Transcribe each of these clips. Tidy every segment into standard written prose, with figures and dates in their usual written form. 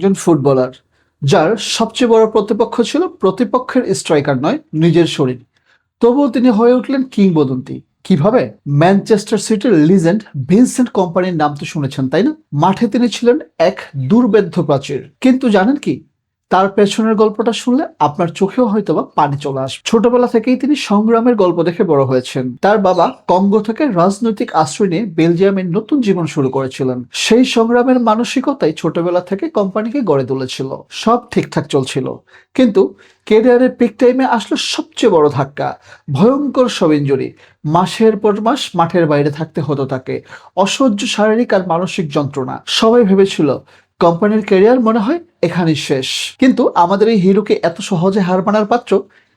একজন ফুটবলার যার সবচেয়ে বড় প্রতিপক্ষ ছিল প্রতিপক্ষের স্ট্রাইকার নয়, নিজের শরীর। তবুও তিনি হয়ে উঠলেন কিংবদন্তি। কিভাবে? ম্যানচেস্টার সিটির লিজেন্ড ভিনসেন্ট কম্পানির নাম তো শুনেছেন, তাই না? মাঠে তিনি ছিলেন এক দুর্বেদ্য প্রাচীর, কিন্তু জানেন কি, তার পেছনের গল্পটা শুনলে আপনার চোখেও হয়তোবা পানি চলে আসবে। ছোটবেলা থেকেই তিনি সংগ্রামের গল্প দেখে বড় হয়েছেন। তার বাবা কঙ্গো থেকে রাজনৈতিক আশ্রয় নিয়ে বেলজিয়ামের নতুন জীবন শুরু করেছিলেন। সেই সংগ্রামের মানসিকতাই ছোটবেলা থেকে কোম্পানিকে গড়ে তুলেছিল। সব ঠিকঠাক চলছিল, কিন্তু কেরিয়ারের পিক টাইমে আসলো সবচেয়ে বড় ধাক্কা। ভয়ঙ্কর সব ইনজুরি, মাসের পর মাস মাঠের বাইরে থাকতে হতো তাকে। অসহ্য শারীরিক আর মানসিক যন্ত্রণা। সবাই ভেবেছিল কোম্পানির ক্যারিয়ার মনে হয় এখানেই শেষ, কিন্তু আমাদের এই হিরোকে এত সহজে হার মানার পাত্র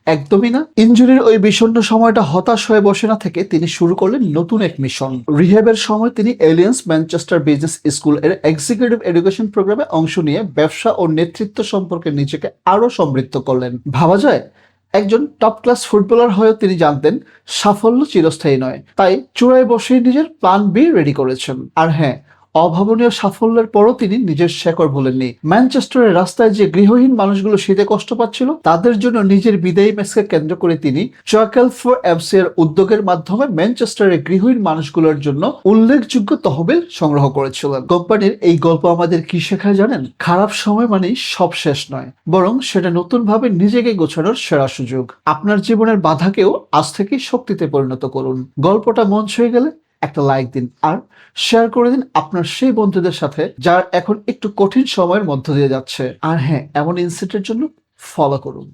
একদমই না। ইনজুরির ওই বিষণ্ণ সময়টা হতাশ হয়ে বসে না থেকে তিনি শুরু করলেন নতুন এক মিশন। রিহ্যাবের সময় তিনি এলিয়েন্স ম্যানচেস্টার বিজনেস স্কুল এর এক্সিকিউটিভ এডুকেশন প্রোগ্রামে অংশ নিয়ে ব্যবসা ও নেতৃত্ব সম্পর্কে নিজেকে আরো সমৃদ্ধ করলেন। ভাবা যায়, একজন টপ ক্লাস ফুটবলার হয়েও তিনি জানতেন সাফল্য চিরস্থায়ী নয়। তাই চূড়ায় বসেই নিজের প্ল্যান বি রেডি করেছেন। আর হ্যাঁ, অভাবনীয় সাফল্যের পরও তিনি নিজের শেকড় ভোলেননি। ম্যানচেস্টারের রাস্তায় যে গৃহহীন মানুষগুলো শীতে কষ্ট পাচ্ছিল, তাদের জন্য নিজের বিদায়ী ম্যাচকে কেন্দ্র করে তিনি ট্রাকেল ফর এফসি এর উদ্যোগের মাধ্যমে ম্যানচেস্টারের গৃহহীন মানুষগুলোর জন্য উল্লেখযোগ্য তহবিল সংগ্রহ করেছিলেন। কোম্পানির এই গল্প আমাদের কি শেখায় জানেন? খারাপ সময় মানেই সব শেষ নয়, বরং সেটা নতুনভাবে নিজেকে গোছানোর সেরা সুযোগ। আপনার জীবনের বাধাকেও আজ থেকেই শক্তিতে পরিণত করুন। গল্পটা মন ছুঁয়ে গেলে একটা লাইক দিন আর শেয়ার করে দিন আপনার সেই বন্ধুদের সাথে যারা এখন একটু কঠিন সময়ের মধ্য দিয়ে যাচ্ছে। আর হ্যাঁ, এমন ইনসিডেন্টের জন্য ফলো করুন।